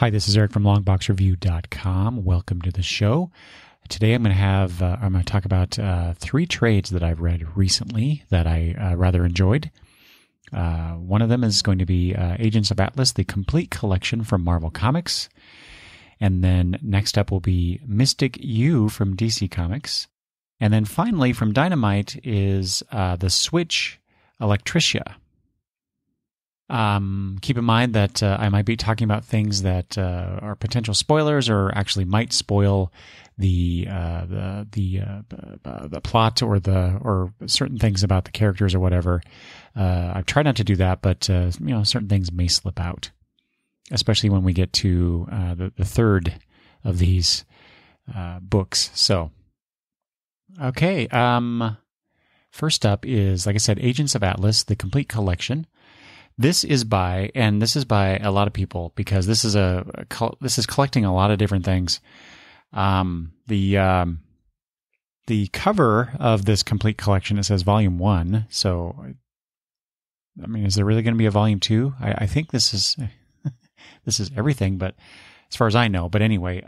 Hi, this is Eric from longboxreview.com. Welcome to the show. Today I'm going to talk about 3 trades that I've read recently that I rather enjoyed. One of them is going to be Agents of Atlas, the complete collection from Marvel Comics. And then next up will be Mystik U from DC Comics. And then finally from Dynamite is the Switch Electricia. Keep in mind that I might be talking about things that are potential spoilers or actually might spoil the plot or certain things about the characters or whatever. I've tried not to do that, but certain things may slip out, especially when we get to the third of these books. So, okay. First up is, like I said, Agents of Atlas, the complete collection. This is by a lot of people because this is collecting a lot of different things. The cover of this complete collection, it says Volume 1. So, I mean, is there really going to be a Volume 2? I think this is this is everything, but as far as I know. But anyway,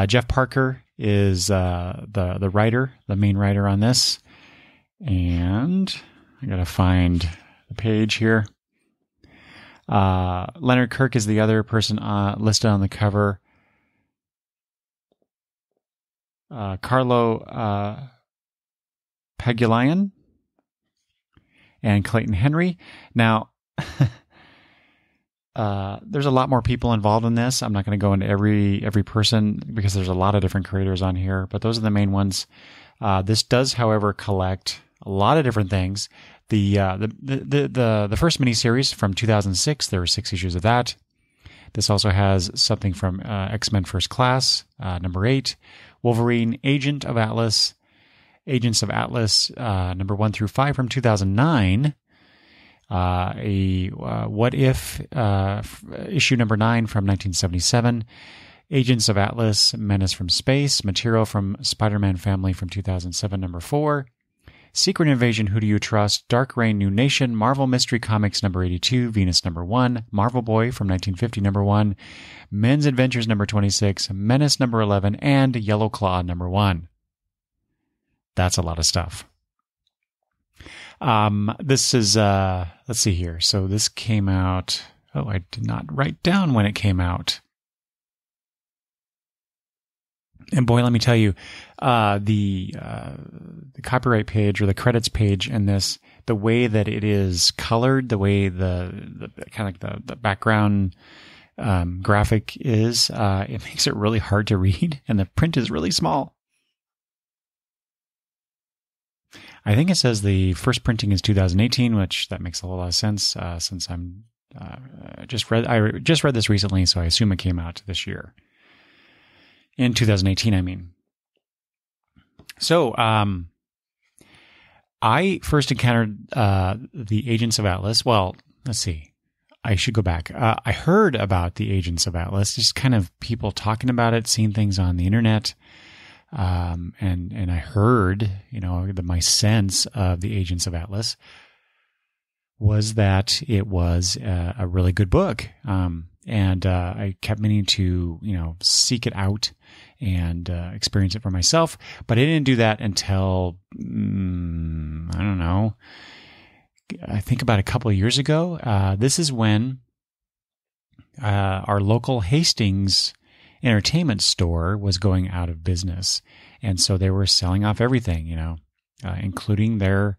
Jeff Parker is the writer, the main writer on this, and I gotta find the page here. Leonard Kirk is the other person listed on the cover. Carlo Pagulayan and Clayton Henry. Now, there's a lot more people involved in this. I'm not going to go into every person because there's a lot of different creators on here, but those are the main ones. This does, however, collect a lot of different things. The first miniseries from 2006, there were 6 issues of that. This also has something from X-Men First Class, number 8, Wolverine, Agent of Atlas, Agents of Atlas, number 1 through 5 from 2009, What If, issue number 9 from 1977, Agents of Atlas, Menace from Space, material from Spider-Man Family from 2007, number 4, Secret Invasion, Who Do You Trust? Dark Reign, New Nation, Marvel Mystery Comics number 82, Venus number 1, Marvel Boy from 1950 number 1, Men's Adventures number 26, Menace number 11, and Yellow Claw number 1. That's a lot of stuff. This is, let's see here. So this came out, I did not write down when it came out. And boy, let me tell you, the copyright page or the credits page in this, the way that it is colored, the way the kind of like the background graphic is, it makes it really hard to read, and the print is really small. I think it says the first printing is 2018, which that makes a whole lot of sense since I just read this recently, so I assume it came out this year. In 2018, I mean. So, I first encountered the Agents of Atlas. Well, let's see. I should go back. I heard about the Agents of Atlas, just kind of people talking about it, seeing things on the internet. And I heard, my sense of the Agents of Atlas was that it was a really good book. And I kept meaning to, seek it out and experience it for myself. But I didn't do that until, I don't know, I think about a couple of years ago. This is when our local Hastings entertainment store was going out of business. And so they were selling off everything, including their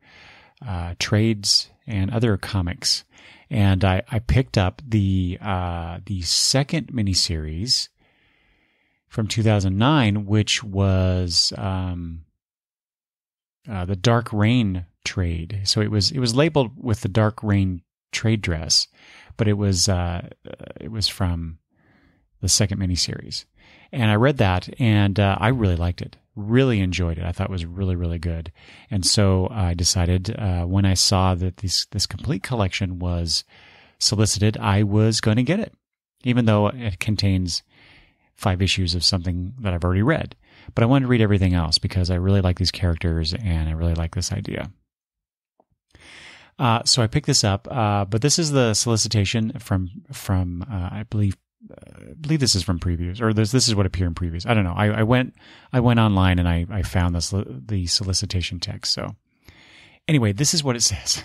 trades and other comics. And I picked up the second miniseries from 2009, which was the Dark Reign trade. So it was labeled with the Dark Reign trade dress, but it was from the second miniseries. And I read that, and I really liked it. Really enjoyed it. I thought it was really, really good. And so I decided when I saw that this complete collection was solicited, I was going to get it, even though it contains 5 issues of something that I've already read. But I wanted to read everything else because I really like these characters and I really like this idea. So I picked this up, but this is the solicitation from I believe I believe this is from previews, or this is what appeared in previews. I don't know. I went online and I found the solicitation text. So anyway, this is what it says.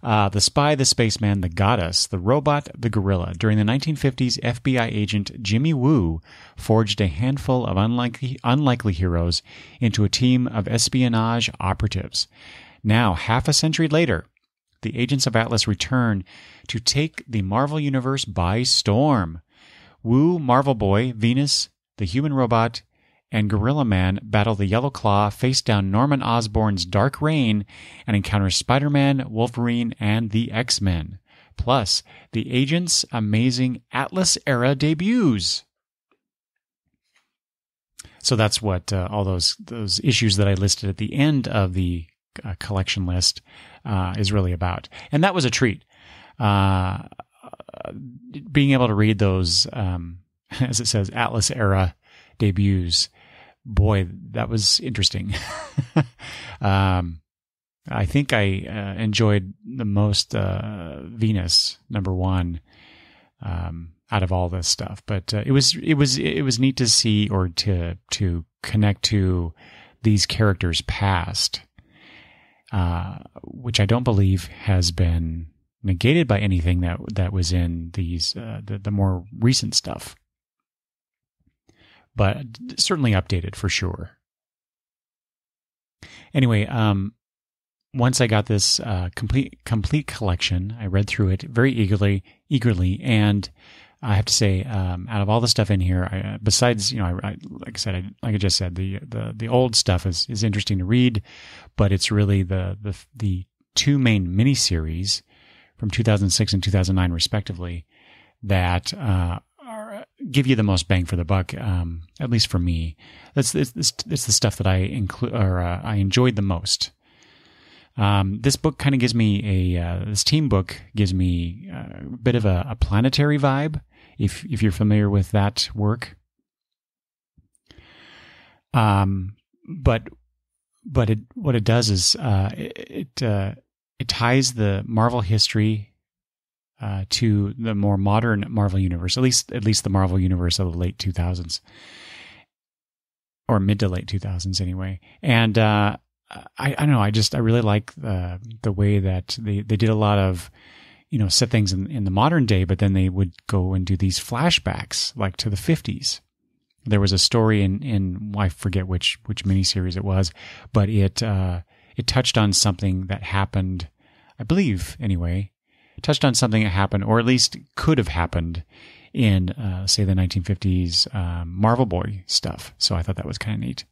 The spy, the spaceman, the goddess, the robot, the gorilla. During the 1950s, FBI agent Jimmy Woo forged a handful of unlikely heroes into a team of espionage operatives. Now, half a century later, the Agents of Atlas return to take the Marvel Universe by storm. Woo, Marvel Boy, Venus, the Human Robot, and Gorilla Man battle the Yellow Claw, face down Norman Osborn's Dark Reign, and encounter Spider-Man, Wolverine, and the X-Men. Plus, the Agents' amazing Atlas-era debuts. So that's what all those issues that I listed at the end of the collection list is really about. And that was a treat. Being able to read those, as it says, Atlas-era debuts, boy, that was interesting. I think I enjoyed the most Venus #1 out of all this stuff. But it was neat to see, or to connect to these characters' past, which I don't believe has been negated by anything that was in these the more recent stuff, but certainly updated for sure. Anyway, once I got this complete collection, I read through it very eagerly, and I have to say, out of all the stuff in here, besides, like I just said, the old stuff is interesting to read, but it's really the two main miniseries from 2006 and 2009, respectively, that give you the most bang for the buck. At least for me, it's the stuff that I I enjoyed the most. This book kind of gives me this team book gives me a bit of a planetary vibe, if you're familiar with that work. But what it does is it ties the Marvel history to the more modern Marvel universe, at least the Marvel universe of the late 2000s, or mid to late 2000s anyway. And I don't know, I really like the way that they did a lot of, set things in the modern day, but then they would go and do these flashbacks, like to the 50s. There was a story in I forget which miniseries it was, but it touched on something that happened, I believe anyway. It touched on something that happened, or at least could have happened, in say the 1950s Marvel Boy stuff. So I thought that was kind of neat.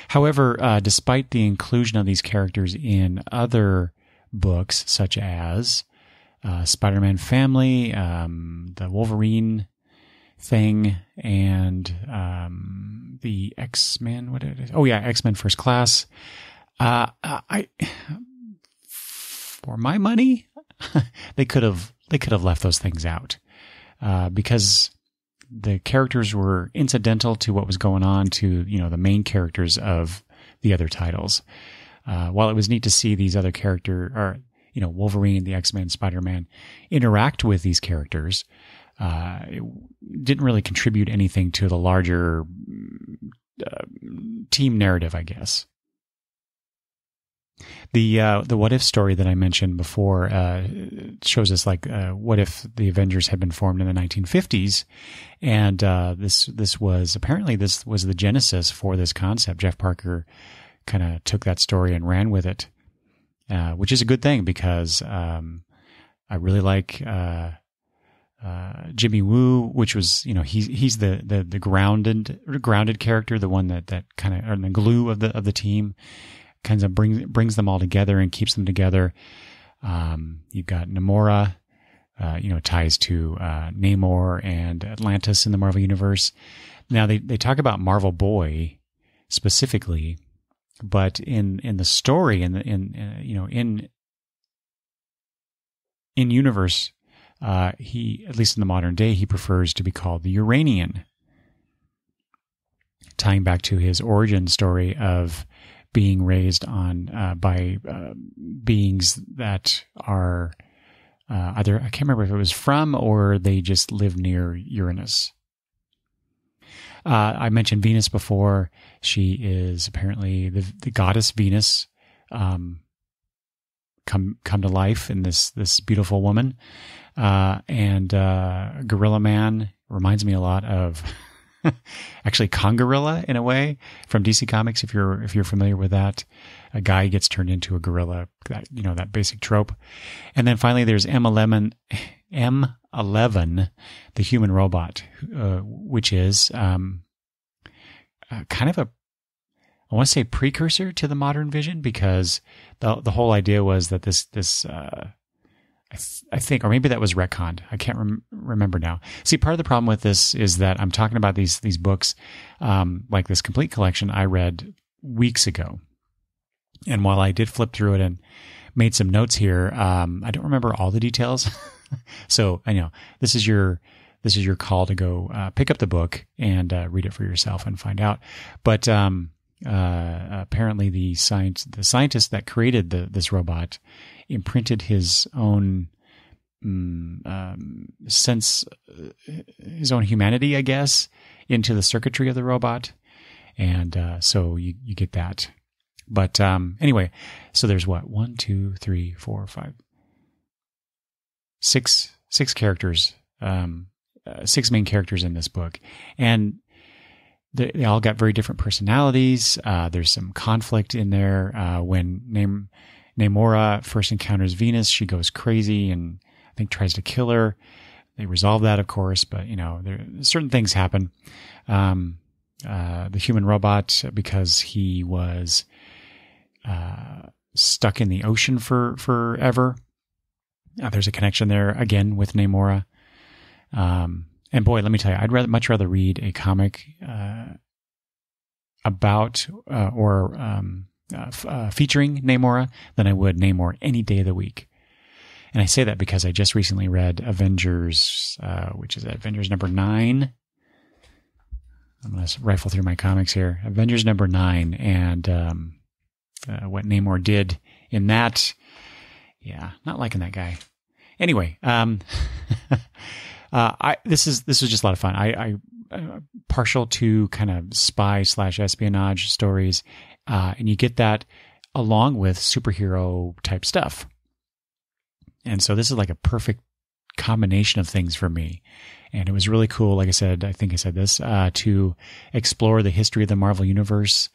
However, despite the inclusion of these characters in other books, such as Spider-Man Family, the Wolverine thing, and the X-Men, what it is? Oh yeah, X-Men First Class. For my money, they could have left those things out, because the characters were incidental to what was going on to, the main characters of the other titles. While it was neat to see these other Wolverine, the X-Men, Spider-Man interact with these characters, it didn't really contribute anything to the larger team narrative, I guess. The what if story that I mentioned before shows us what if the Avengers had been formed in the 1950s, and this was the genesis for this concept. Jeff Parker kind of took that story and ran with it, which is a good thing, because I really like Jimmy Woo, which was, he's the grounded character, the one that kind of, or the glue of the team. Kinds of brings them all together and keeps them together. You've got Namora, ties to Namor and Atlantis in the Marvel Universe. Now they talk about Marvel Boy specifically, but in the story, in universe, he, at least in the modern day, he prefers to be called the Uranian, tying back to his origin story of being raised on by beings that are Either, I can't remember if it was from or they just live near Uranus. I mentioned Venus before. She is apparently the goddess Venus, come to life in this beautiful woman. And Gorilla Man reminds me a lot of actually Kongorilla in a way from DC Comics. If you're familiar with that, a guy gets turned into a gorilla, that basic trope. And then finally there's M11, the human robot, which is, kind of I want to say precursor to the modern Vision, because the whole idea was that I think, or maybe that was retconned. I can't remember now. See, part of the problem with this is that I'm talking about these books, like this complete collection I read weeks ago. And while I did flip through it and made some notes here, I don't remember all the details. So I know this is your call to go pick up the book and read it for yourself and find out. But apparently the scientist that created this robot imprinted his own sense, his own humanity, I guess, into the circuitry of the robot. And so you get that. But anyway, so there's what? 1, 2, 3, 4, 5, 6 characters, 6 main characters in this book. And they all got very different personalities. There's some conflict in there. When Namora first encounters Venus, she goes crazy and I think tries to kill her. They resolve that, of course, but certain things happen. The human robot, because he was stuck in the ocean forever. There's a connection there again with Namora. And boy, let me tell you, I'd much rather read a comic about or featuring Namora than I would Namor any day of the week. And I say that because I just recently read Avengers, which is Avengers number 9. I'm going to rifle through my comics here. Avengers number 9, and what Namor did in that. Yeah, not liking that guy. Anyway, this was just a lot of fun. I'm partial to kind of spy/espionage stories, and you get that along with superhero type stuff. And so this is like a perfect combination of things for me. And it was really cool, like I said, I think I said this, to explore the history of the Marvel Universe,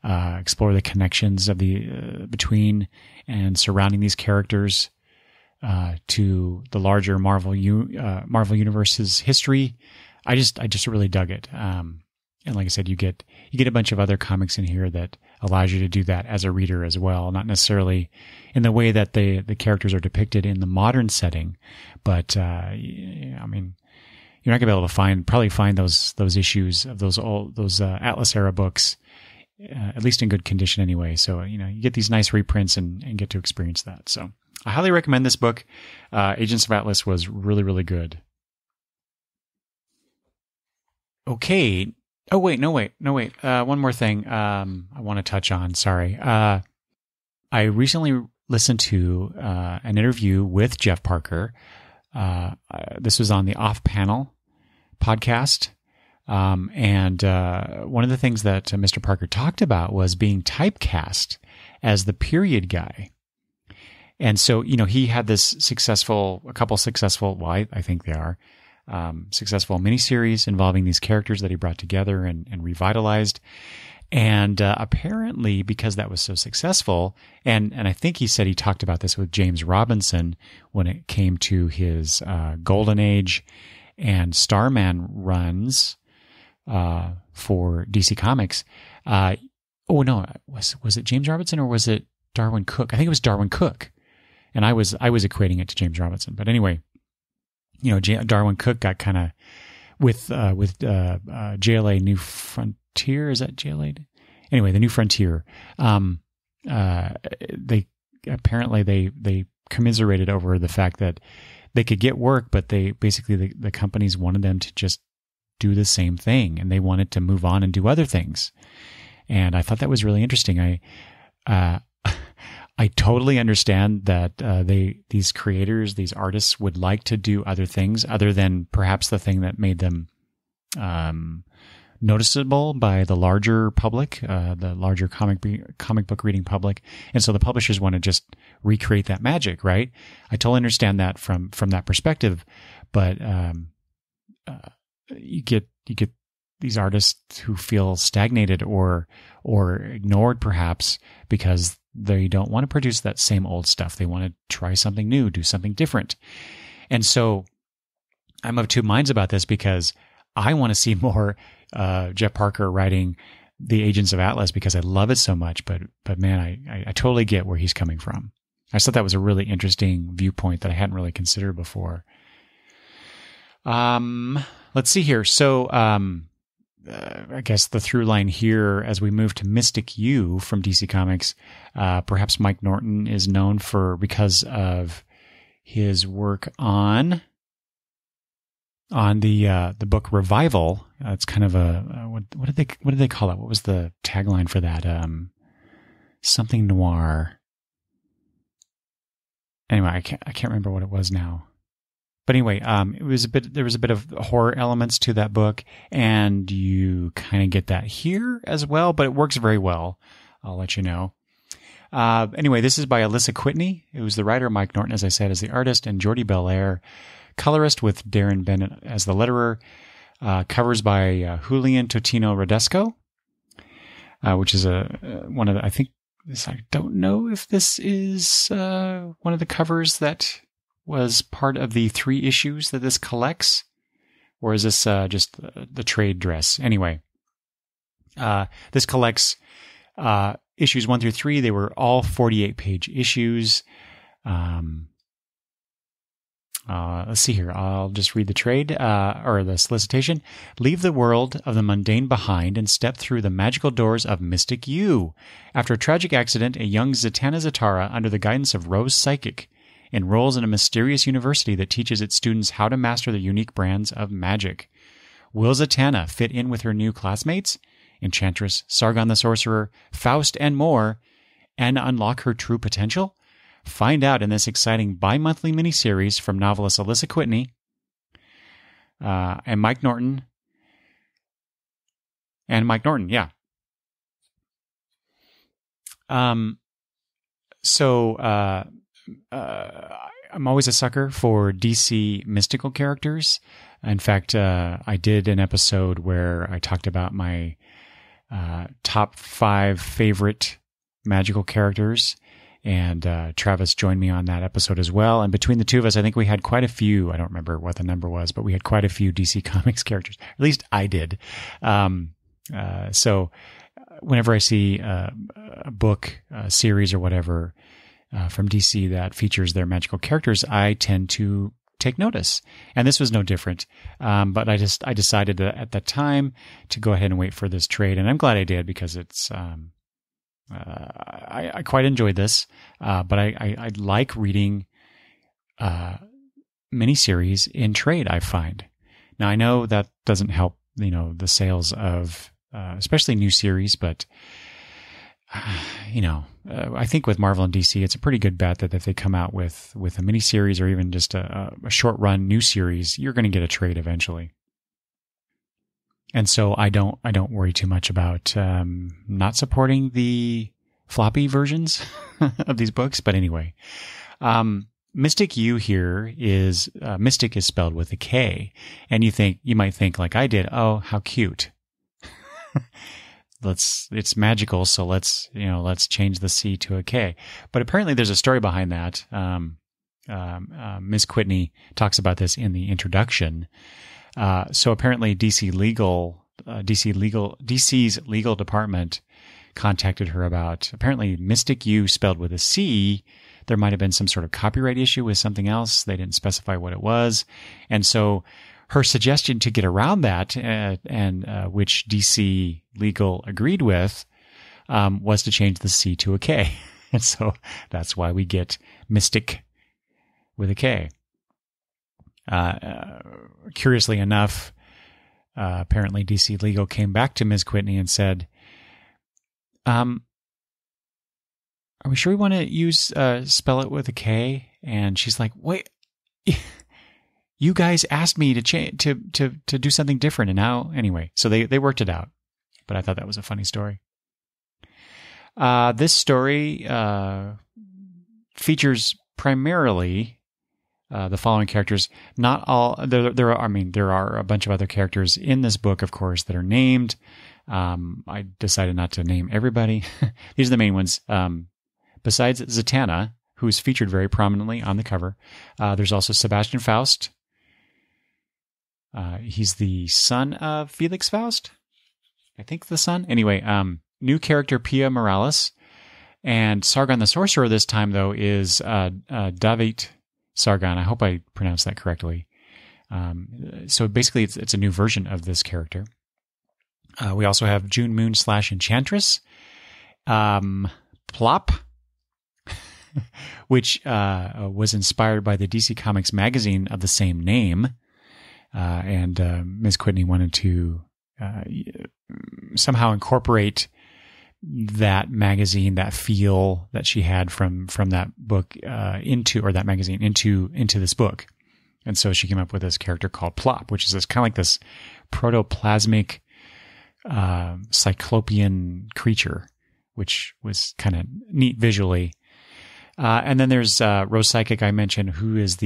explore the connections of between and surrounding these characters, to the larger Marvel Universe's history. I just really dug it. And like I said, you get a bunch of other comics in here that allows you to do that as a reader as well. Not necessarily in the way that the characters are depicted in the modern setting, but I mean, you're not gonna be able to probably find those issues of those Atlas era books, at least in good condition anyway. So you get these nice reprints and get to experience that. So I highly recommend this book. Agents of Atlas was really, really good. Okay. Oh, wait. No, wait. One more thing I want to touch on. Sorry. I recently listened to an interview with Jeff Parker. This was on the Off Panel podcast. And one of the things that Mr. Parker talked about was being typecast as the period guy. And so, he had a couple successful, well, I think they are, successful miniseries involving these characters that he brought together and revitalized. And apparently, because that was so successful, and I think he said he talked about this with James Robinson when it came to his Golden Age and Starman runs for DC Comics. Was it James Robinson or was it Darwin Cook? I think it was Darwin Cook. And I was equating it to James Robinson. But anyway, Darwin Cook got kind of with JLA New Frontier. Is that JLA? Anyway, the New Frontier. They commiserated over the fact that they could get work, but they basically the companies wanted them to just do the same thing, and they wanted to move on and do other things. And I thought that was really interesting. I totally understand that these creators, these artists, would like to do other things other than perhaps the thing that made them noticeable by the larger public, the larger comic book reading public, and so the publishers want to just recreate that magic, right? I totally understand that from that perspective, but you get these artists who feel stagnated or ignored, perhaps because they don't want to produce that same old stuff. They want to try something new, do something different. And so I'm of two minds about this, because I want to see more Jeff Parker writing the Agents of Atlas because I love it so much. But man, I totally get where he's coming from. I thought that was a really interesting viewpoint that I hadn't really considered before. Let's see here. So I guess the through line here, as we move to Mystik U from DC Comics, perhaps Mike Norton is known because of his work on the book Revival. It's kind of a what did they call it? What was the tagline for that? Something noir. Anyway, I can't remember what it was now. But anyway, there was a bit of horror elements to that book, and you kind of get that here as well, but it works very well. I'll let you know. Anyway, this is by Alyssa Whitney, who's the writer, Mike Norton, as I said, as the artist, and Jordi Belair, colorist, with Darren Bennett as the letterer. Covers by Julian Totino Rodesco, which is one of the, I don't know if this is one of the covers that was part of the 3 issues that this collects, or is this just the trade dress? Anyway, this collects issues 1 through 3. They were all 48-page issues. Let's see here. I'll just read the trade, or the solicitation. Leave the world of the mundane behind and step through the magical doors of Mystik U. After a tragic accident, a young Zatanna Zatara, under the guidance of Rose Psychic, enrolls in a mysterious university that teaches its students how to master their unique brands of magic. Will Zatanna fit in with her new classmates, Enchantress, Sargon the Sorcerer, Faust, and more, and unlock her true potential? Find out in this exciting bi-monthly miniseries from novelist Alyssa Whitney and Mike Norton. Yeah. I'm always a sucker for DC mystical characters. In fact, I did an episode where I talked about my top 5 favorite magical characters, and Travis joined me on that episode as well. And between the two of us, I think we had quite a few, I don't remember what the number was, but we had quite a few DC Comics characters. At least I did. So whenever I see a book, a series or whatever from DC that features their magical characters, I tend to take notice. And this was no different. But I decided at that time to go ahead and wait for this trade. And I'm glad I did, because it's, I quite enjoyed this. But I like reading, miniseries in trade, I find. Now, I know that doesn't help, the sales of, especially new series, but, I think with Marvel and DC, it's a pretty good bet that if they come out with a miniseries or even just a short run new series, you're going to get a trade eventually. And so I don't worry too much about not supporting the floppy versions of these books. But anyway, Mystik U here is Mystik is spelled with a K, and you might think like I did, oh, how cute. It's magical, so let's change the C to a K. But apparently there's a story behind that. Ms. Whitney talks about this in the introduction. So apparently DC's legal department contacted her about apparently Mystik U spelled with a C. There might have been some sort of copyright issue with something else. They didn't specify what it was. And so her suggestion to get around that, and which DC legal agreed with, was to change the C to a K. And so that's why we get Mystik with a K. Curiously enough, apparently DC legal came back to Ms. Whitney and said, are are we sure we want to use spell it with a K? And she's like, wait, you guys asked me to do something different, and now anyway, so they worked it out. But I thought that was a funny story. This story features primarily the following characters. Not all there are. I mean, there are a bunch of other characters in this book, of course, that are named. I decided not to name everybody. These are the main ones. Besides Zatanna, who's featured very prominently on the cover, there's also Sebastian Faust. He's the son of Felix Faust, I think the son. Anyway, new character Pia Morales, and Sargon the Sorcerer this time though is David Sargon. I hope I pronounced that correctly. So basically, it's a new version of this character. We also have June Moon / Enchantress, Plop, which was inspired by the DC Comics magazine of the same name. And Ms. Whitney wanted to somehow incorporate that magazine, that feel that she had from that book into this book. And so she came up with this character called Plop, which is this kind of like this protoplasmic cyclopean creature, which was kind of neat visually. And then there's Rose Psychic, I mentioned, who is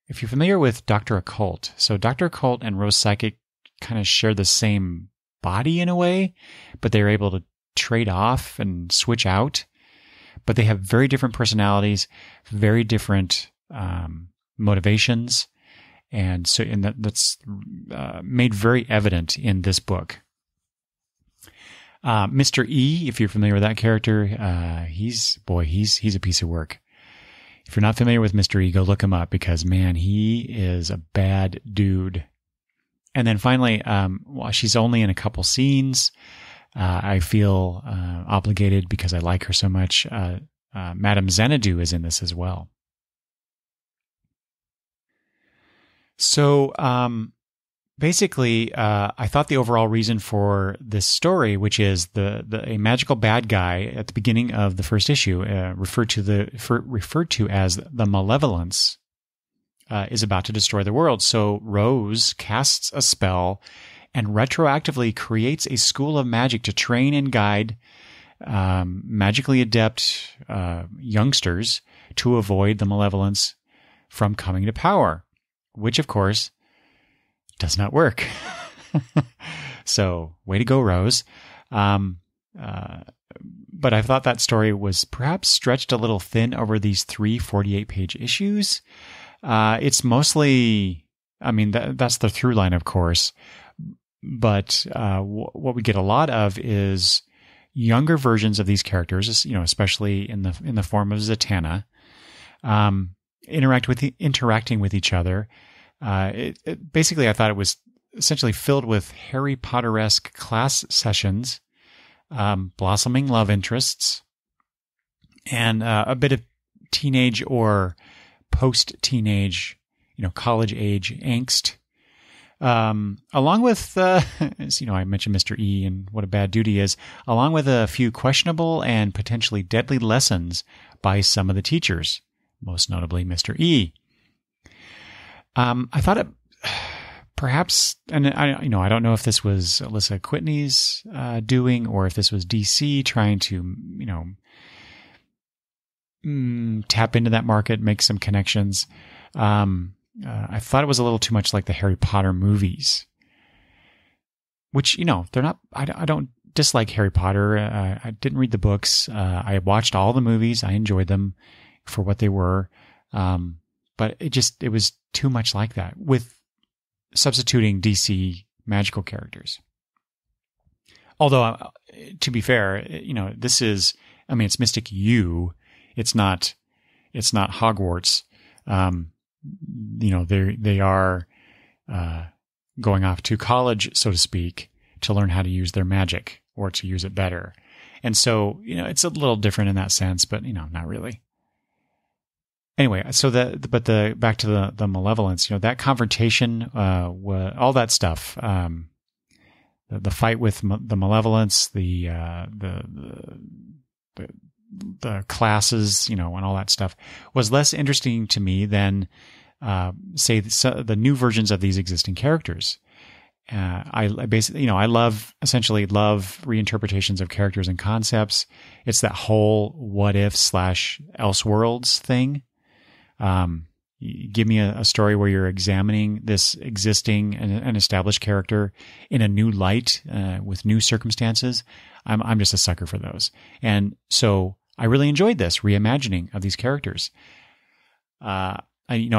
if you're familiar with Dr. Occult, so Dr. Occult and Rose Psychic kind of share the same body in a way, but they're able to trade off and switch out. But they have very different personalities, very different motivations. And so that's made very evident in this book. Mr. E, if you're familiar with that character, he's a piece of work. If you're not familiar with Mr. E, go look him up because, man, he is a bad dude. And then finally, while she's only in a couple scenes, I feel obligated because I like her so much. Madame Xanadu is in this as well. So basically, I thought the overall reason for this story, which is a magical bad guy at the beginning of the first issue, referred to as the Malevolence, is about to destroy the world. So Rose casts a spell and retroactively creates a school of magic to train and guide magically adept youngsters to avoid the Malevolence from coming to power, which, of course, does not work. So, way to go, Rose. But I thought that story was perhaps stretched a little thin over these 3 48-page issues. It's mostly, that's the through line, of course. But what we get a lot of is younger versions of these characters, especially in the form of Zatanna, interacting with each other. Basically, I thought it was essentially filled with Harry Potter-esque class sessions, blossoming love interests, and a bit of teenage or post-teenage, college age angst. Along with, I mentioned Mr. E and what a bad dude he is, along with a few questionable and potentially deadly lessons by some of the teachers, most notably Mr. E. I thought it perhaps, and I don't know if this was Alyssa Whitney's doing or if this was DC trying to, tap into that market, make some connections. I thought it was a little too much like the Harry Potter movies, which, they're not, I don't dislike Harry Potter. I didn't read the books. I watched all the movies. I enjoyed them for what they were. But it was too much like that with substituting DC magical characters. Although, to be fair, this is, it's Mystik U. It's not Hogwarts. They are going off to college, so to speak, to learn how to use their magic or to use it better. And so, it's a little different in that sense, but, not really. Anyway, so back to the Malevolence, that confrontation, all that stuff, the fight with the Malevolence, the the classes, and all that stuff was less interesting to me than, say, the new versions of these existing characters. I basically, essentially love reinterpretations of characters and concepts. It's that whole what if / Elseworlds thing. You give me a story where you're examining this existing and established character in a new light, with new circumstances. I'm just a sucker for those. And so I really enjoyed this reimagining of these characters. I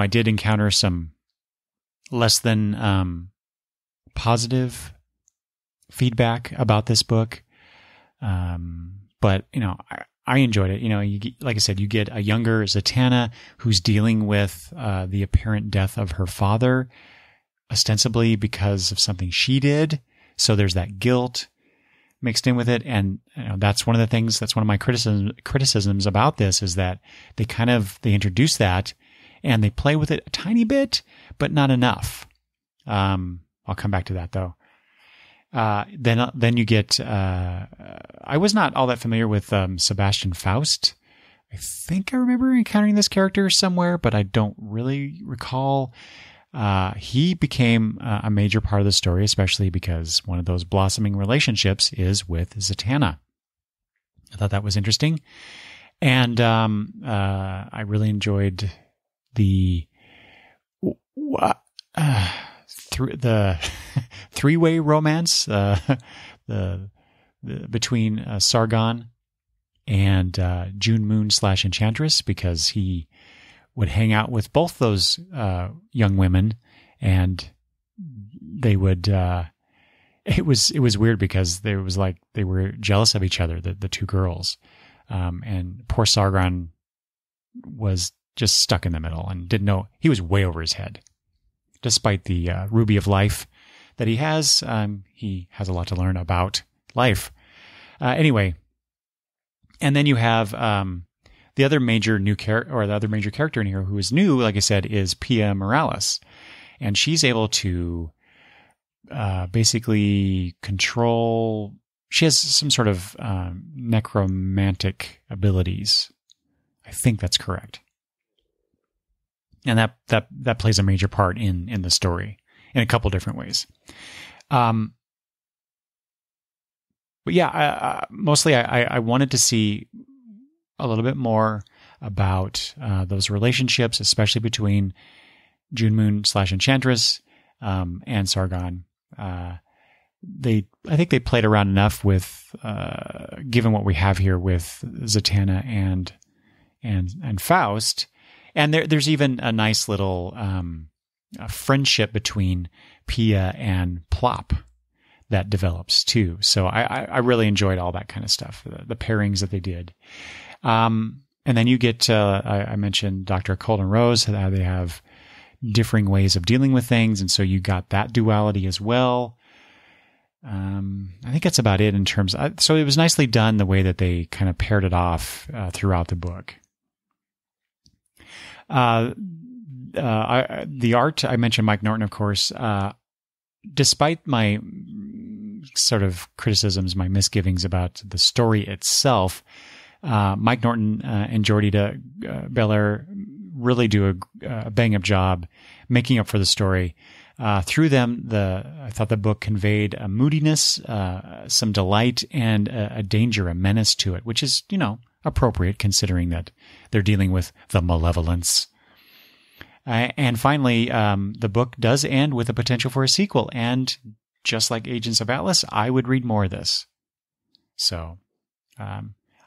did encounter some less than, positive feedback about this book. But I enjoyed it. Like I said, you get a younger Zatanna who's dealing with the apparent death of her father, ostensibly because of something she did. So there's that guilt mixed in with it. And that's one of the things, that's one of my criticisms about this, is that they introduce that and they play with it a tiny bit, but not enough. I'll come back to that though. Then you get, I was not all that familiar with Sebastian Faust. I think I remember encountering this character somewhere, but I don't really recall. He became a major part of the story, especially because one of those blossoming relationships is with Zatanna. I thought that was interesting. And I really enjoyed the three-way romance between Sargon and June Moon / Enchantress, because he would hang out with both those young women, and they would. It was weird because there was like they were jealous of each other, the two girls, and poor Sargon was just stuck in the middle and didn't know. He was way over his head. Despite the ruby of life that he has a lot to learn about life. Anyway, and then you have the other major character in here who is new, like I said, is Pia Morales, and she's able to basically control. She has some sort of necromantic abilities. I think that's correct. And that plays a major part in the story in a couple different ways. But yeah, mostly I wanted to see a little bit more about those relationships, especially between June Moon / Enchantress and Sargon. I think they played around enough with, given what we have here with Zatanna and Faust. And there's even a nice little friendship between Pia and Plop that develops too. So I really enjoyed all that kind of stuff, the pairings that they did. And then you get, I mentioned Dr. Cold and Rose, how they have differing ways of dealing with things. And so you got that duality as well. I think that's about it in terms of, so it was nicely done the way that they kind of paired it off throughout the book. The art, I mentioned Mike Norton, of course. Despite my sort of criticisms, my misgivings about the story itself, Mike Norton and Jordi Belair really do a bang-up job making up for the story. Through them, I thought the book conveyed a moodiness, some delight, and a danger, a menace to it, which is, appropriate considering that they're dealing with the malevolence. And finally, the book does end with a potential for a sequel. And just like Agents of Atlas, I would read more of this. So I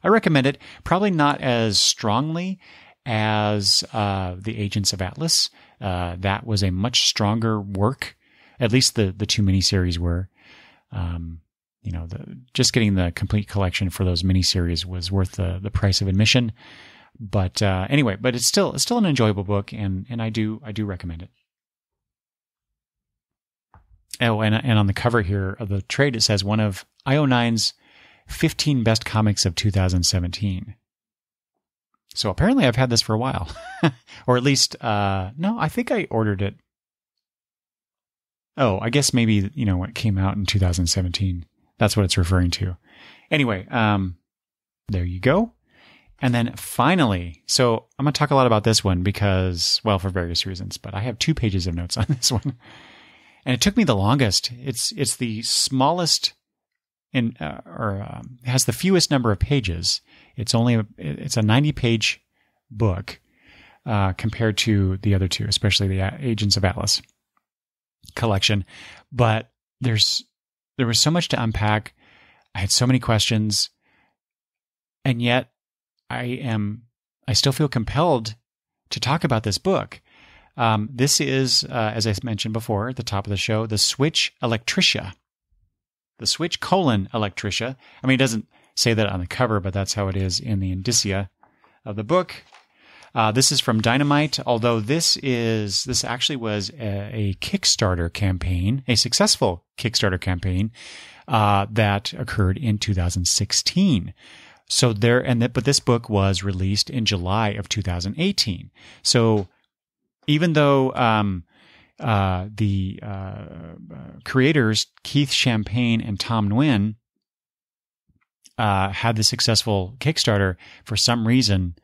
recommend it. Probably not as strongly as the Agents of Atlas. That was a much stronger work. At least the two miniseries were. Just getting the complete collection for those miniseries was worth the price of admission. But anyway, but it's still an enjoyable book, and I do recommend it. Oh, and on the cover here of the trade, it says one of IO9's 15 best comics of 2017. So apparently I've had this for a while, or at least no, I think I ordered it. Oh, I guess maybe when it came out in 2017. That's what it's referring to. Anyway, there you go. And then finally, so I'm going to talk a lot about this one because, well, for various reasons, but I have 2 pages of notes on this one. And it took me the longest. It's the smallest has the fewest number of pages. It's a 90-page book compared to the other 2, especially the Agents of Atlas collection. But there was so much to unpack. I had so many questions, and yet I still feel compelled to talk about this book. This is, as I mentioned before at the top of the show, the Switch Electricia. The Switch : Electricia. I mean, it doesn't say that on the cover, but that's how it is in the indicia of the book. This is from Dynamite, although this actually was a Kickstarter campaign, a successful Kickstarter campaign that occurred in 2016. But this book was released in July of 2018. So even though the creators, Keith Champagne and Tom Nguyen, had the successful Kickstarter, for some reason,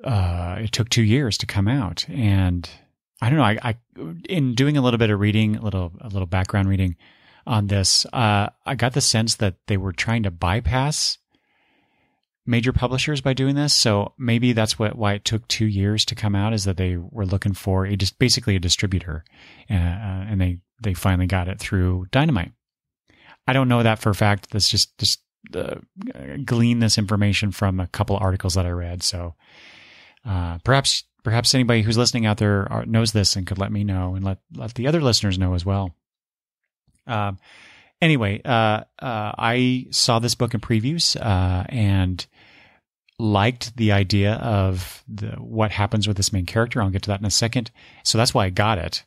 it took 2 years to come out. And I don't know, I in doing a little bit of reading, a little background reading on this, I got the sense that they were trying to bypass major publishers by doing this. So maybe that's why it took 2 years to come out, is that they were looking for basically a distributor, and they finally got it through Dynamite. I don't know that for a fact. That's just glean this information from a couple of articles that I read. So perhaps anybody who's listening out there knows this and could let me know, and let the other listeners know as well. Anyway, I saw this book in previews and liked the idea of what happens with this main character. I'll get to that in a second. So that's why I got it.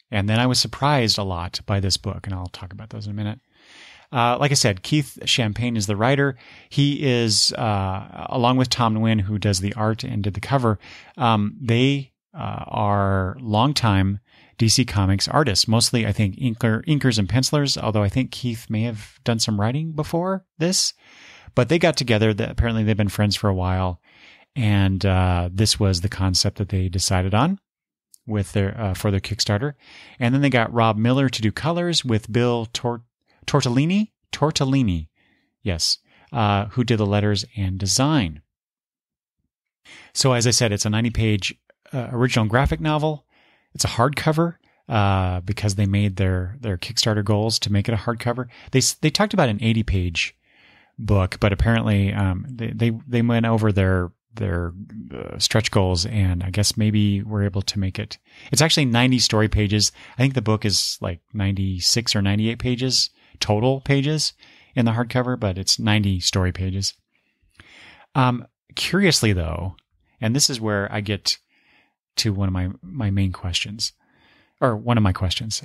And then I was surprised a lot by this book, and I'll talk about those in a minute. Like I said, Keith Champagne is the writer. He is, along with Tom Nguyen, who does the art and did the cover, they are longtime DC Comics artists, mostly, I think, inkers and pencilers, although I think Keith may have done some writing before this. But they got together. Apparently, they've been friends for a while, and this was the concept that they decided on with for their Kickstarter. And then they got Rob Miller to do colors with Bill Tortellini, yes, who did the letters and design. So, as I said, it's a 90-page original graphic novel. It's a hardcover because they made their Kickstarter goals to make it a hardcover. They talked about an 80-page book, but apparently they went over their stretch goals, and I guess maybe were able to make it. It's actually 90 story pages. I think the book is like 96 or 98 pages total pages in the hardcover, but it's 90 story pages. Curiously, though, and this is where I get to one of my main questions, or one of my questions.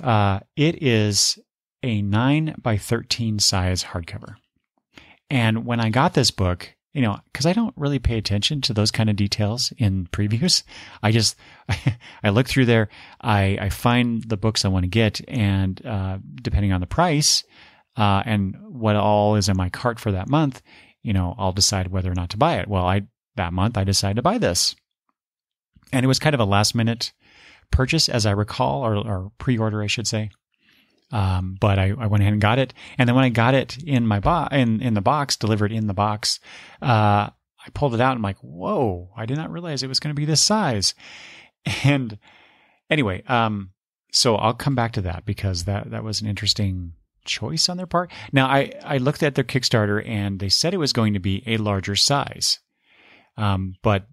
It is a 9x13 size hardcover. And when I got this book, because I don't really pay attention to those kind of details in previews, I look through there, I find the books I want to get, and depending on the price and what all is in my cart for that month, I'll decide whether or not to buy it. Well, that month I decided to buy this. And it was kind of a last-minute purchase, as I recall, or pre-order, I should say. But I went ahead and got it. And then when I got it in my in the box, delivered in the box, I pulled it out and I'm like, whoa, I did not realize it was going to be this size. And anyway, so I'll come back to that because that was an interesting choice on their part. Now, I looked at their Kickstarter and they said it was going to be a larger size. But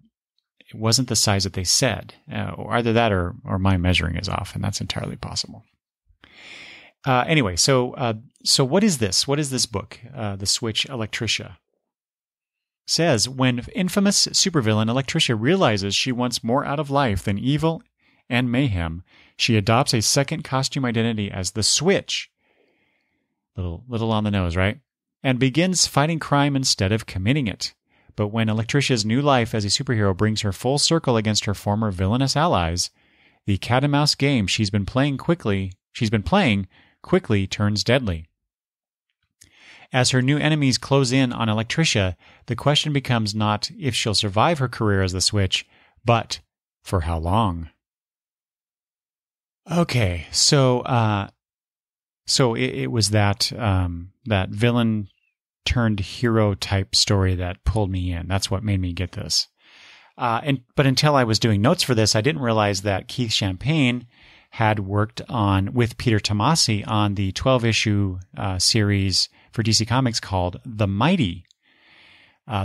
it wasn't the size that they said. Or either that or my measuring is off, and that's entirely possible. Anyway, so what is this? What is this book? The Switch Electricia. Says, when infamous supervillain Electricia realizes she wants more out of life than evil and mayhem, she adopts a second costume identity as the Switch. Little on the nose, right? And begins fighting crime instead of committing it. But when Electricia's new life as a superhero brings her full circle against her former villainous allies, the cat and mouse game she's been playing quickly turns deadly. As her new enemies close in on Electricia, the question becomes not if she'll survive her career as the Switch, but for how long. Okay, so it was that that villain turned hero type story that pulled me in. That's what made me get this. But until I was doing notes for this, I didn't realize that Keith Champagne had worked with Peter Tomasi on the 12-issue series for DC Comics called The Mighty.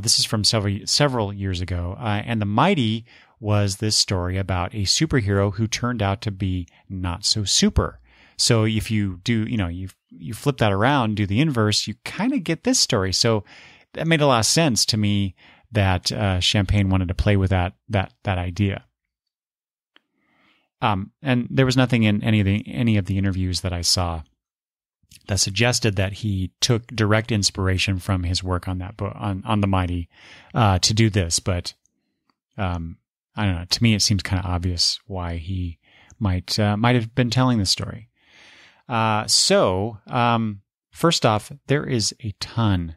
This is from several years ago. And The Mighty was this story about a superhero who turned out to be not so super. So if you do, you flip that around, do the inverse, you kind of get this story. So that made a lot of sense to me that Champagne wanted to play with that idea. And there was nothing in any of the interviews that I saw that suggested that he took direct inspiration from his work on that book, on The Mighty, to do this. But I don't know. To me, it seems kind of obvious why he might have been telling this story. So first off, there is a ton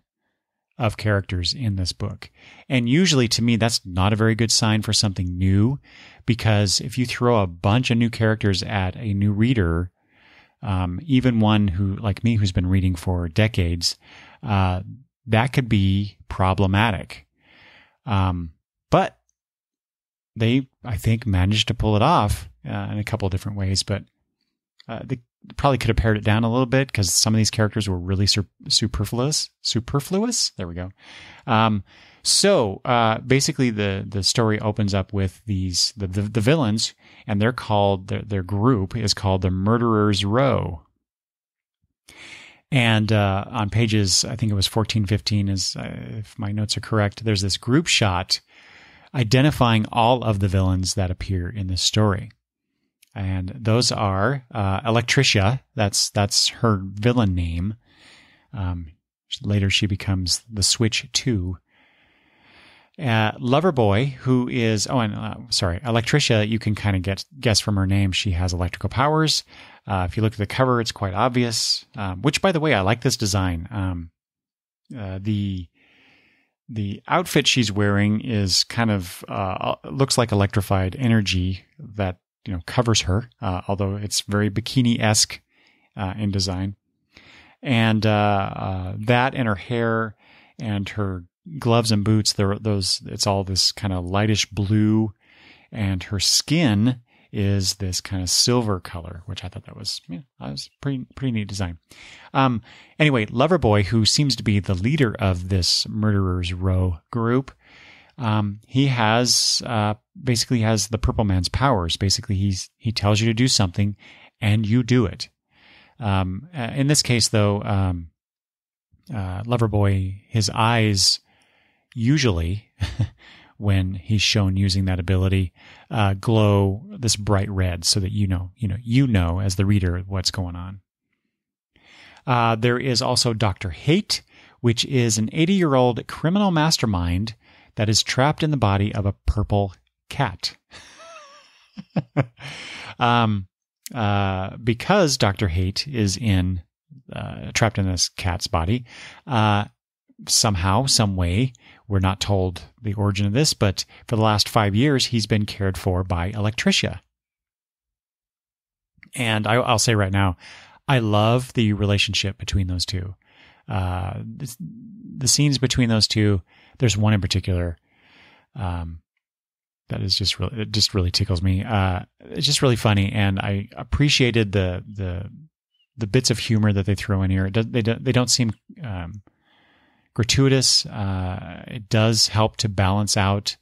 of characters in this book. And usually to me, that's not a very good sign for something new, because if you throw a bunch of new characters at a new reader, even one who, like me, who's been reading for decades, that could be problematic. But they, I think, managed to pull it off in a couple of different ways, but they probably could have pared it down a little bit because some of these characters were really superfluous. There we go. So basically, the story opens up with the villains, and they're called their group is called the Murderers Row. And on pages, I think it was 14, 15, if my notes are correct, there's this group shot identifying all of the villains that appear in this story. And those are Electricia, that's her villain name. Later she becomes the Switch 2. Loverboy, who is... Electricia, you can kind of guess from her name, she has electrical powers. If you look at the cover, it's quite obvious. Which, by the way, I like this design. The outfit she's wearing is kind of... looks like electrified energy that covers her, although it's very bikini-esque in design. And that and her hair and her gloves and boots, it's all this kind of lightish blue, and her skin is this kind of silver color, which I thought that was pretty neat design. Anyway, Loverboy, who seems to be the leader of this Murderers Row group, he has basically has the Purple Man's powers. Basically, he tells you to do something, and you do it. In this case, though, Loverboy, his eyes usually, when he's shown using that ability, glow this bright red, so that you know as the reader what's going on. There is also Dr. Hate, which is an 80-year-old criminal mastermind that is trapped in the body of a purple cat. Because Dr. Hate is trapped in this cat's body, somehow, some way, we're not told the origin of this, but for the last 5 years, he's been cared for by Electricia. And I'll say right now, I love the relationship between those two. The scenes between those two, there's one in particular that is just really tickles me. It's just really funny, and I appreciated the bits of humor that they throw in here. They don't seem gratuitous. It does help to balance out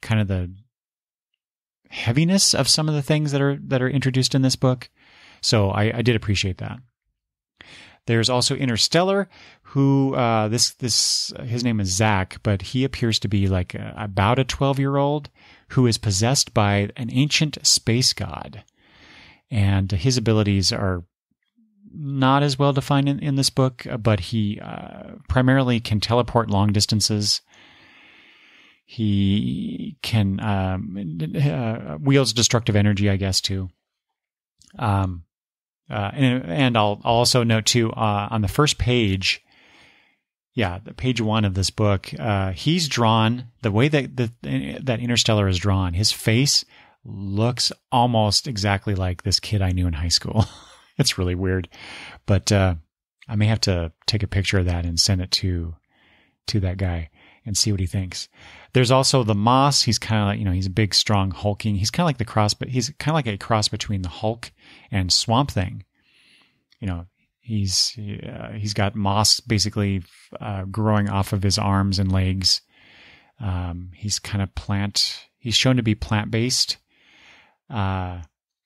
kind of the heaviness of some of the things that are introduced in this book. So I did appreciate that. There's also Interstellar, who his name is Zach, but he appears to be like about a 12-year-old who is possessed by an ancient space god, and his abilities are not as well defined in this book, but he primarily can teleport long distances. He can wields destructive energy, I guess, too. And I'll also note too, on the first page, yeah, page 1 of this book. He's drawn the way that Interstellar is drawn. His face looks almost exactly like this kid I knew in high school. It's really weird, but I may have to take a picture of that and send it to that guy and see what he thinks. There's also the Moss. He's kind of like, he's a big, strong, hulking. He's kind of like but he's kind of like a cross between the Hulk and Swamp Thing. He's got moss basically growing off of his arms and legs. He's kind of he's shown to be plant-based.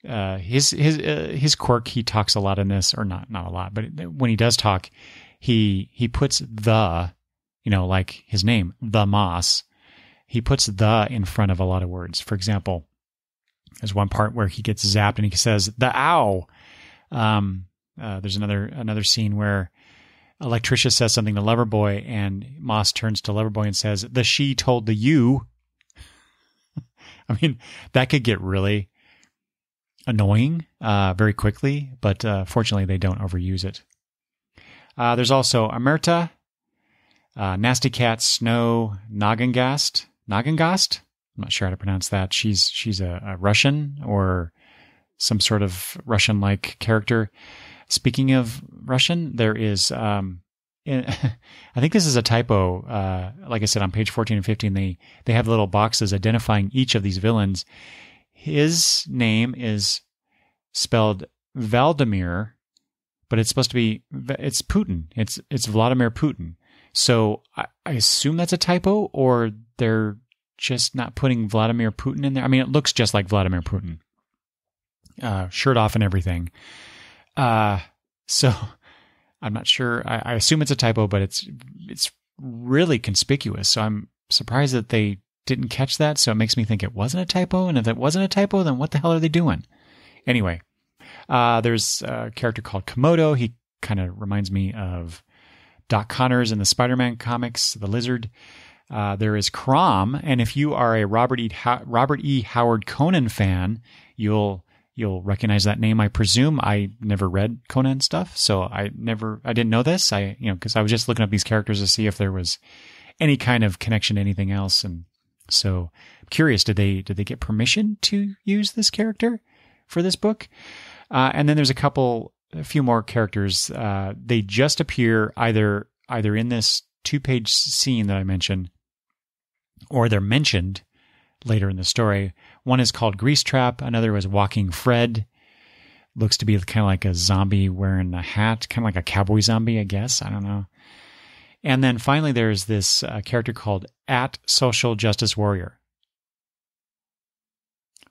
His quirk, he talks a lot in this, or not a lot, but when he does talk, he puts like his name, the Moss. He puts the in front of a lot of words. For example, there's one part where he gets zapped and he says, the ow. There's another scene where Electricia says something to Loverboy, and Moss turns to Loverboy and says, the she told the you. I mean, that could get really annoying very quickly, but fortunately they don't overuse it. There's also Amerta, Nasty Cat, Snow, Nagangast. I'm not sure how to pronounce that. She's a Russian or some sort of Russian-like character. Speaking of Russian, there is, I think this is a typo. Like I said, on page 14 and 15, they have little boxes identifying each of these villains. His name is spelled Vladimir, but it's supposed to be, it's Putin. It's Vladimir Putin. So I assume that's a typo, or they're just not putting Vladimir Putin in there. I mean, it looks just like Vladimir Putin. Shirt off and everything. So I'm not sure. I assume it's a typo, but it's really conspicuous. So I'm surprised that they didn't catch that. So it makes me think it wasn't a typo. And if it wasn't a typo, then what the hell are they doing? Anyway, there's a character called Komodo. He kind of reminds me of Doc Connors in the Spider-Man comics, the Lizard. There is Crom, and if you are a Robert E. Howard Conan fan, you'll recognize that name. I presume. I never read Conan stuff, so I didn't know this. Because I was just looking up these characters to see if there was any kind of connection to anything else, and so I'm curious. Did they get permission to use this character for this book? And then there's a few more characters. They just appear either in this 2-page scene that I mentioned, or they're mentioned later in the story. One is called Grease Trap. Another was Walking Fred. Looks to be kind of like a zombie wearing a hat, kind of like a cowboy zombie, I guess. I don't know. And then finally, there's this character called @Social Justice Warrior.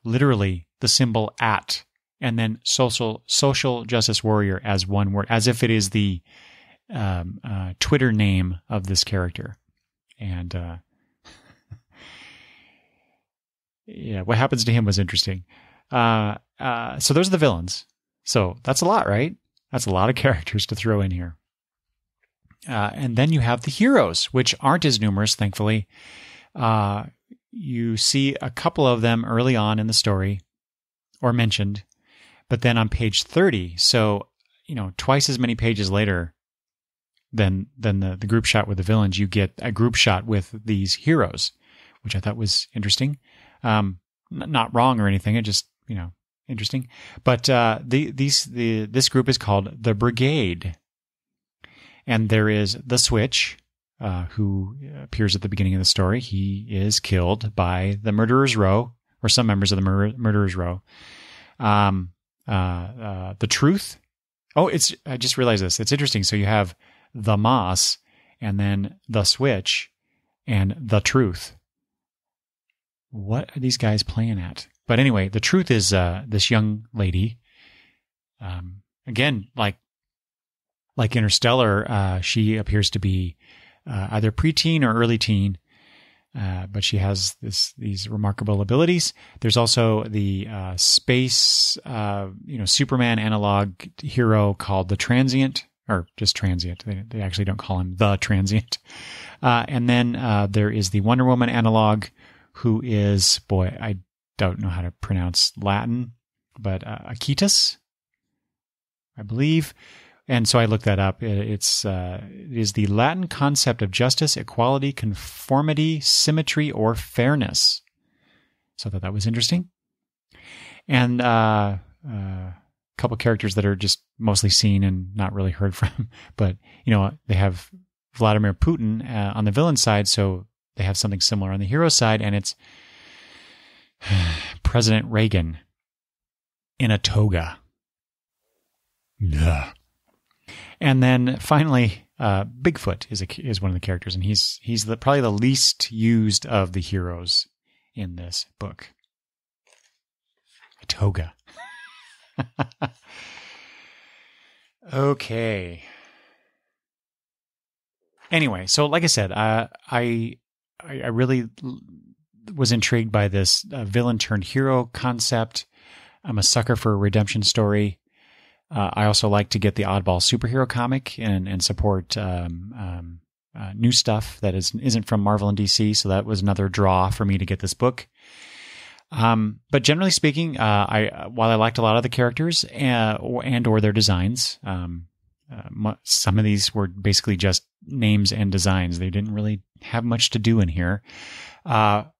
Literally, the symbol @ and then social justice warrior as one word, as if it is the Twitter name of this character. And yeah, what happens to him was interesting. So those are the villains. So that's a lot, right? That's a lot of characters to throw in here. And then you have the heroes, which aren't as numerous, thankfully. You see a couple of them early on in the story, or mentioned, but then on page 30, so twice as many pages later than the group shot with the villains, you get a group shot with these heroes, which I thought was interesting. Not wrong or anything. It just interesting. But this group is called the Brigade, and there is the Switch, who appears at the beginning of the story. He is killed by the Murderers Row, or some members of the Murderers Row. The Truth. Oh, I just realized this. It's interesting. So you have the Moss, and then the Switch, and the Truth. What are these guys playing at? But anyway, the Truth is this young lady. Again, like Interstellar, she appears to be either preteen or early teen, but she has these remarkable abilities. There's also the space, Superman analog hero called the Transient, or just Transient. They actually don't call him the Transient. And then there is the Wonder Woman analog, who is, I don't know how to pronounce Latin, but Akitas, I believe. And so I looked that up. It is the Latin concept of justice, equality, conformity, symmetry, or fairness. So I thought that was interesting. And a couple characters that are just mostly seen and not really heard from. But, they have Vladimir Putin on the villain side, so they have something similar on the hero side, and it's President Reagan in a toga. Yeah. And then finally, Bigfoot is one of the characters, and he's probably the least used of the heroes in this book. A toga. Okay. Anyway, so like I said, I really was intrigued by this villain turned hero concept. I'm a sucker for a redemption story. I also like to get the oddball superhero comic and support new stuff that isn't from Marvel and DC. So that was another draw for me to get this book. But generally speaking, while I liked a lot of the characters or their designs, some of these were basically just names and designs. They didn't really have much to do in here. The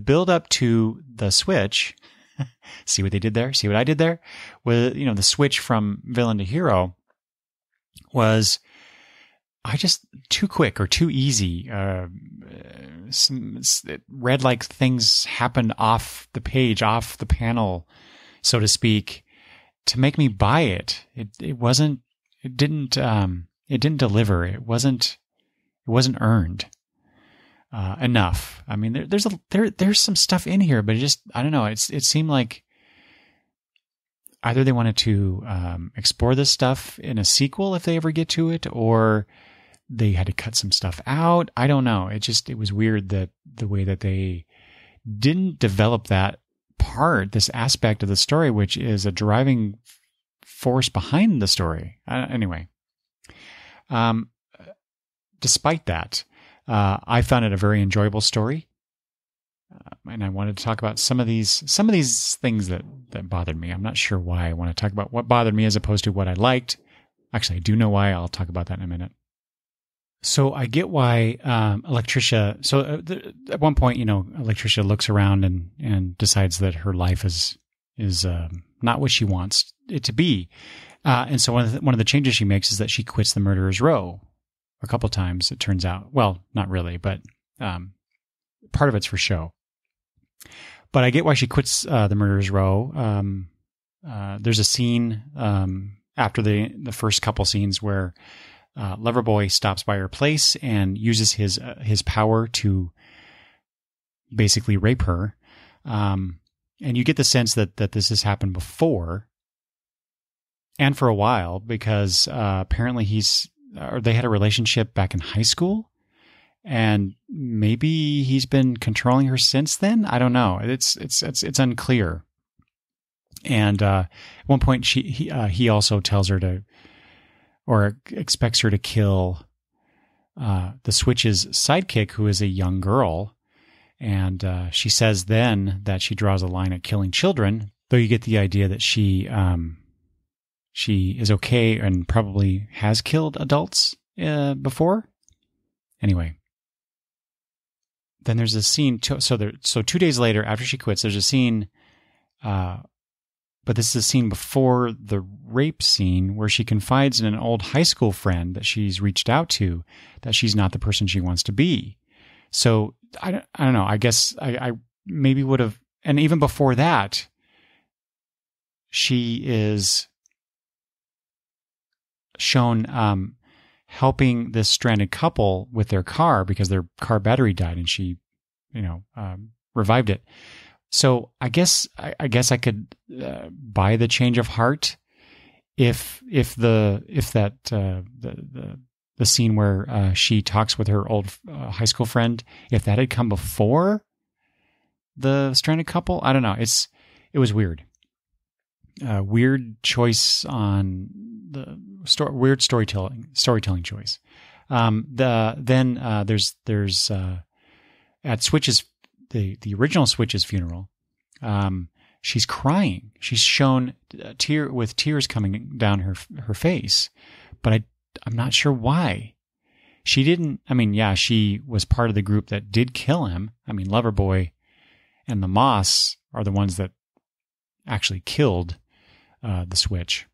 build up to the switch. See what they did there? See what I did there? With the switch from villain to hero was too quick or too easy. It read like things happened off the page, off the panel, so to speak, to make me buy it. It didn't deliver. It wasn't earned enough. I mean, there's some stuff in here, but I don't know. It seemed like either they wanted to explore this stuff in a sequel if they ever get to it, or they had to cut some stuff out. I don't know. It was weird that the way that they didn't develop that part, this aspect of the story, which is a driving force behind the story. Anyway, despite that, I found it a very enjoyable story, and I wanted to talk about some of these things that bothered me. I'm not sure why I want to talk about what bothered me as opposed to what I liked. Actually, I do know why. I'll talk about that in a minute. So I get why Electricia. So at one point, Electricia looks around and decides that her life is not what she wants it to be, and so one of the changes she makes is that she quits the Murderer's Row a couple times. It turns out, well, not really, but part of it's for show. But I get why she quits the Murderer's Row. There's a scene after the first couple scenes where Loverboy stops by her place and uses his power to basically rape her. And you get the sense that this has happened before and for a while, because apparently they had a relationship back in high school, and maybe he's been controlling her since then. I don't know. It's unclear. And at one point, he also tells her to, or expects her to kill the Switch's sidekick, who is a young girl. And she says then that she draws a line at killing children, though you get the idea that she is okay and probably has killed adults before. Anyway, then there's a scene. So 2 days later, after she quits, there's a scene. But this is a scene before the rape scene where she confides in an old high school friend that she's reached out to, that she's not the person she wants to be. So I don't know. I guess I maybe would have, and even before that, she is shown helping this stranded couple with their car because their car battery died, and she, revived it. So I guess I could buy the change of heart if the scene where she talks with her old high school friend, if that had come before the stranded couple. I don't know. It was weird. Weird choice on the weird storytelling choice. Then there's at Switch's the original Switch's funeral. she's crying. She's shown with tears coming down her face, but I'm not sure why. She didn't. I mean, yeah, she was part of the group that did kill him. I mean, Loverboy and the Moss are the ones that actually killed the Switch,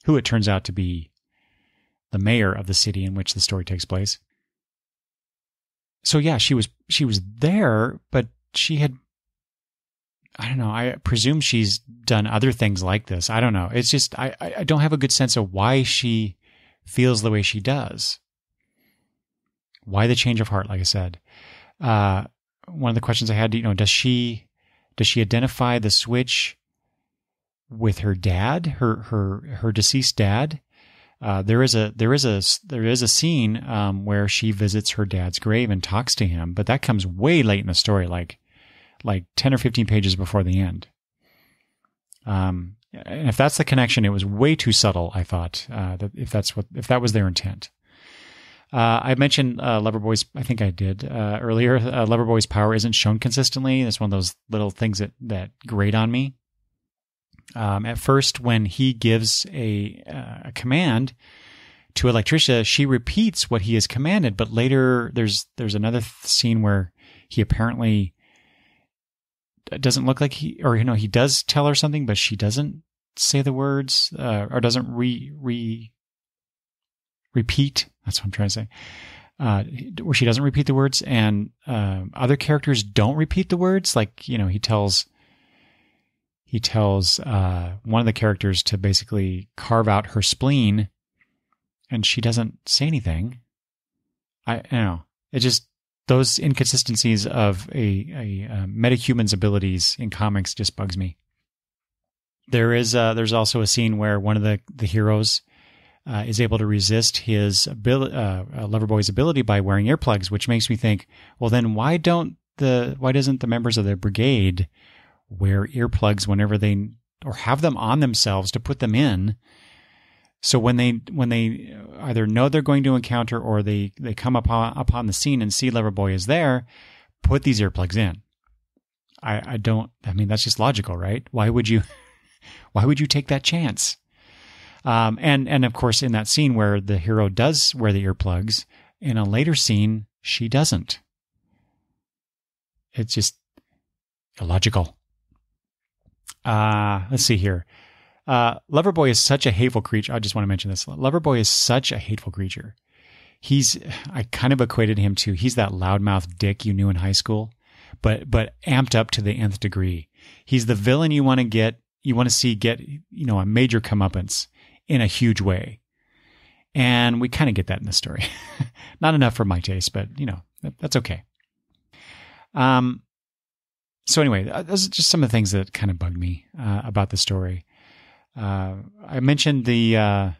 who it turns out to be the mayor of the city in which the story takes place. So yeah, she was there, but she had, I don't know, I presume she's done other things like this. I don't know. It's just, I don't have a good sense of why she feels the way she does. Why the change of heart, like I said. One of the questions I had, does she identify the Switch with her dad, her deceased dad? There is a scene where she visits her dad's grave and talks to him, but that comes way late in the story, like 10 or 15 pages before the end. And if that's the connection, it was way too subtle, I thought, that if that was their intent. I mentioned Loverboy's, I think I did earlier, Loverboy's power isn't shown consistently. It's one of those little things that grate on me. At first, when he gives a command to Electricia, she repeats what he has commanded, but later there's another scene where he apparently doesn't look like he does tell her something, but she doesn't say the words, or doesn't repeat. That's what I'm trying to say. Where she doesn't repeat the words, and other characters don't repeat the words. Like, he tells one of the characters to basically carve out her spleen, and she doesn't say anything. I don't know. It just, those inconsistencies of a metahuman's abilities in comics just bugs me. There's also a scene where one of the heroes is able to resist his Loverboy's ability by wearing earplugs, which makes me think, well, then why doesn't the members of the brigade wear earplugs whenever they, or have them on themselves to put them in? So when they either know they're going to encounter, or they come upon the scene and see Loverboy is there, put these earplugs in. I mean, that's just logical, right? Why would you take that chance? And of course, in that scene where the hero does wear the earplugs, in a later scene, she doesn't. It's just illogical. Let's see here. Loverboy is such a hateful creature. I just want to mention this. Loverboy is such a hateful creature. I kind of equated him to, he's that loudmouth dick you knew in high school, but amped up to the nth degree. He's the villain you want to see get, a major comeuppance in a huge way. And we kind of get that in the story. Not enough for my taste, but that's okay. So anyway, those are just some of the things that kind of bugged me about the story. I mentioned the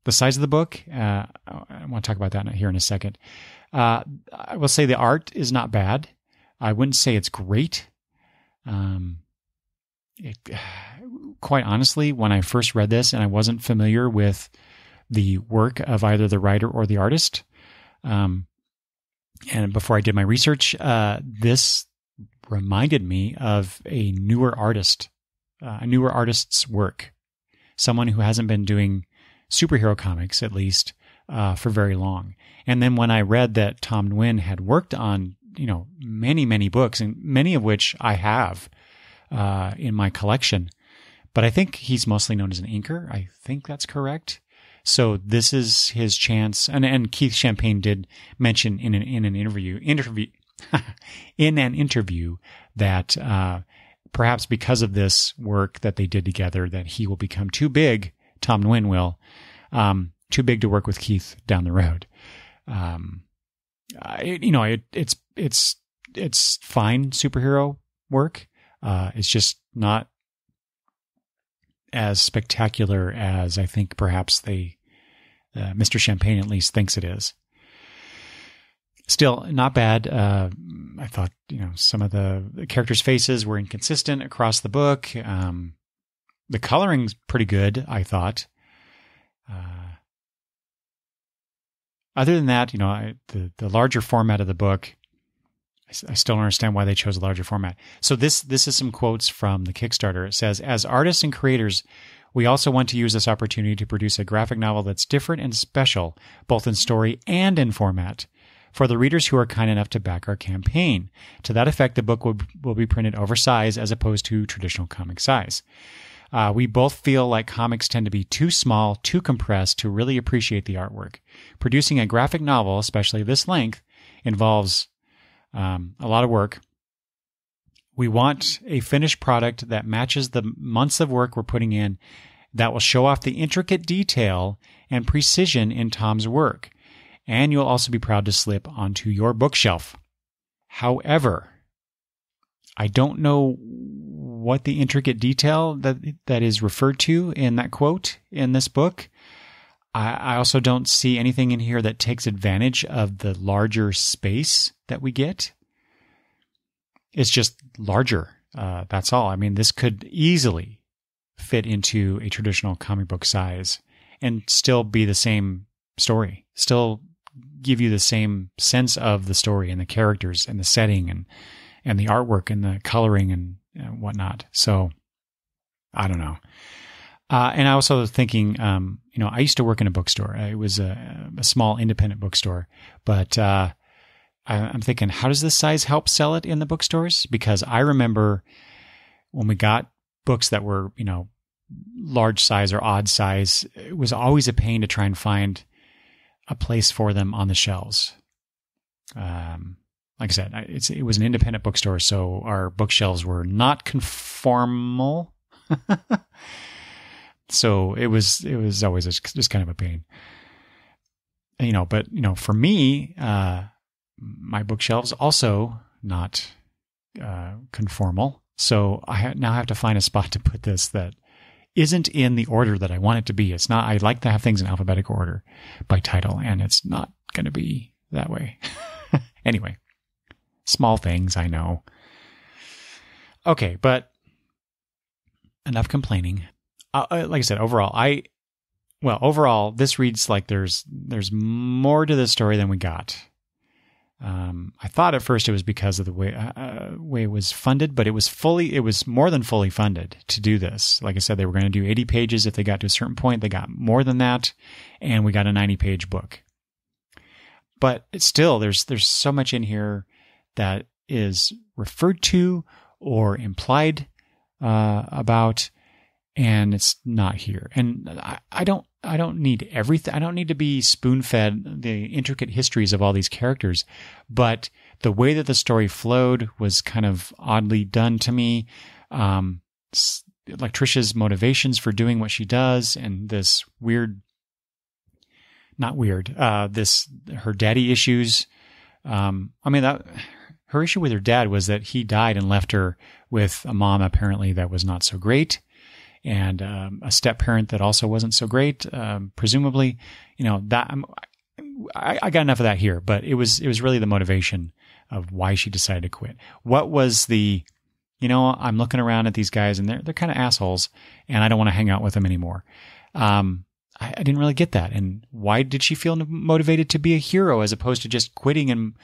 size of the book. I want to talk about that here in a second. I will say the art is not bad. I wouldn't say it's great. Quite honestly, when I first read this and I wasn't familiar with the work of either the writer or the artist, and before I did my research, this reminded me of a newer artist's work, someone who hasn't been doing superhero comics, at least, for very long. And then when I read that Tom Nguyen had worked on, many, many books, and many of which I have in my collection, but I think he's mostly known as an inker. I think that's correct. So this is his chance. And Keith Champagne did mention in an interview that perhaps because of this work that they did together, that he will become too big. Tom Nguyen will, too big to work with Keith down the road. It's fine superhero work. It's just not as spectacular as I think perhaps Mr. Champagne at least thinks it is. Still, not bad. I thought, some of the characters' faces were inconsistent across the book. The coloring's pretty good, I thought. Other than that, the larger format of the book I still don't understand why they chose a larger format. So this is some quotes from the Kickstarter. It says, as artists and creators, we also want to use this opportunity to produce a graphic novel that's different and special, both in story and in format, for the readers who are kind enough to back our campaign. To that effect, the book will be printed oversized as opposed to traditional comic size. We both feel like comics tend to be too small, too compressed to really appreciate the artwork. Producing a graphic novel, especially this length, involves a lot of work. We want a finished product that matches the months of work we're putting in, that will show off the intricate detail and precision in Tom's work. And you'll also be proud to slip onto your bookshelf. However, I don't know what the intricate detail that is referred to in that quote in this book. I also don't see anything in here that takes advantage of the larger space that we get. It's just larger. That's all. I mean, this could easily fit into a traditional comic book size and still be the same story, still give you the same sense of the story and the characters and the setting and the artwork and the coloring and whatnot. So I don't know. And I also was thinking, I used to work in a bookstore. It was a small independent bookstore, but I'm thinking, how does this size help sell it in the bookstores? Because I remember when we got books that were, large size or odd size, it was always a pain to try and find a place for them on the shelves. Like I said, it was an independent bookstore, so our bookshelves were not conformal. So it was always just kind of a pain. But for me, my bookshelves also not conformal. So I now have to find a spot to put this that isn't in the order that I want it to be. It's not. I like to have things in alphabetical order by title, and it's not going to be that way. Anyway, small things, I know. Okay, but enough complaining. Like I said, overall, this reads like there's more to this story than we got. I thought at first it was because of the way it was funded, but it was more than fully funded to do this. Like I said, they were going to do 80 pages if they got to a certain point. They got more than that, and we got a 90-page book. But it's still, there's so much in here that is referred to or implied about, and it's not here. And I don't need everything. I don't need to be spoon-fed the intricate histories of all these characters, but the way that the story flowed was kind of oddly done to me. Electricia's motivations for doing what she does, and this her daddy issues. Her issue with her dad was that he died and left her with a mom apparently that was not so great, and a step parent that also wasn't so great. Presumably, I got enough of that here, but it was really the motivation of why she decided to quit. What was the, I'm looking around at these guys and they're kind of assholes, and I don't want to hang out with them anymore. I didn't really get that. And why did she feel motivated to be a hero as opposed to just quitting and,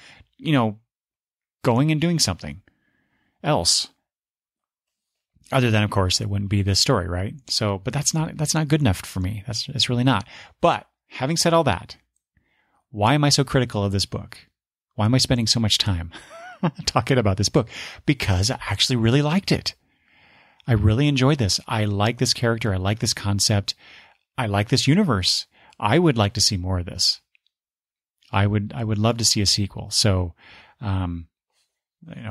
going and doing something else? Other than, of course, it wouldn't be this story, right? So, but that's not good enough for me. It's really not. But having said all that, why am I so critical of this book? Why am I spending so much time talking about this book? Because I actually really liked it. I really enjoyed this. I like this character. I like this concept. I like this universe. I would like to see more of this. I would love to see a sequel. So,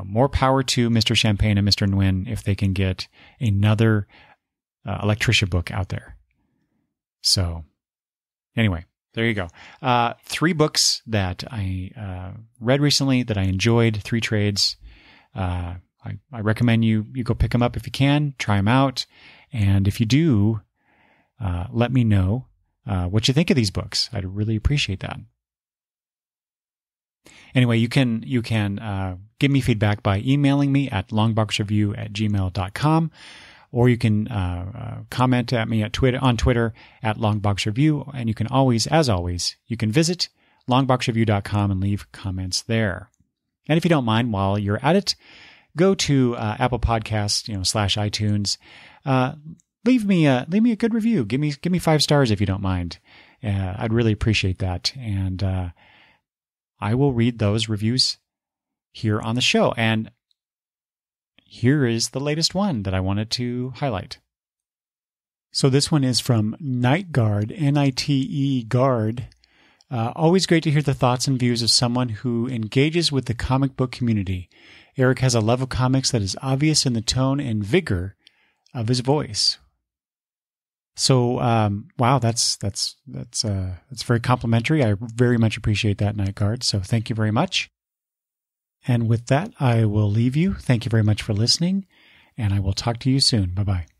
more power to Mr. Champagne and Mr. Nguyen if they can get another Electricia book out there. So, anyway, there you go. 3 books that I read recently that I enjoyed. 3 trades. I recommend you go pick them up if you can. Try them out, and if you do, let me know what you think of these books. I'd really appreciate that. Anyway, you can give me feedback by emailing me at longboxreview@gmail.com, or you can comment at me on Twitter at longboxreview, and you can always, as always, you can visit longboxreview.com and leave comments there. And if you don't mind, while you're at it, go to Apple Podcasts, /iTunes. Leave me a good review. Give me 5 stars if you don't mind. I'd really appreciate that. And I will read those reviews here on the show. And here is the latest one that I wanted to highlight. So this one is from Night Guard, N-I-T-E Guard. Always great to hear the thoughts and views of someone who engages with the comic book community. Eric has a love of comics that is obvious in the tone and vigor of his voice. So, wow, that's very complimentary. I very much appreciate that, Night Guard. So thank you very much. And with that, I will leave you. Thank you very much for listening, and I will talk to you soon. Bye-bye.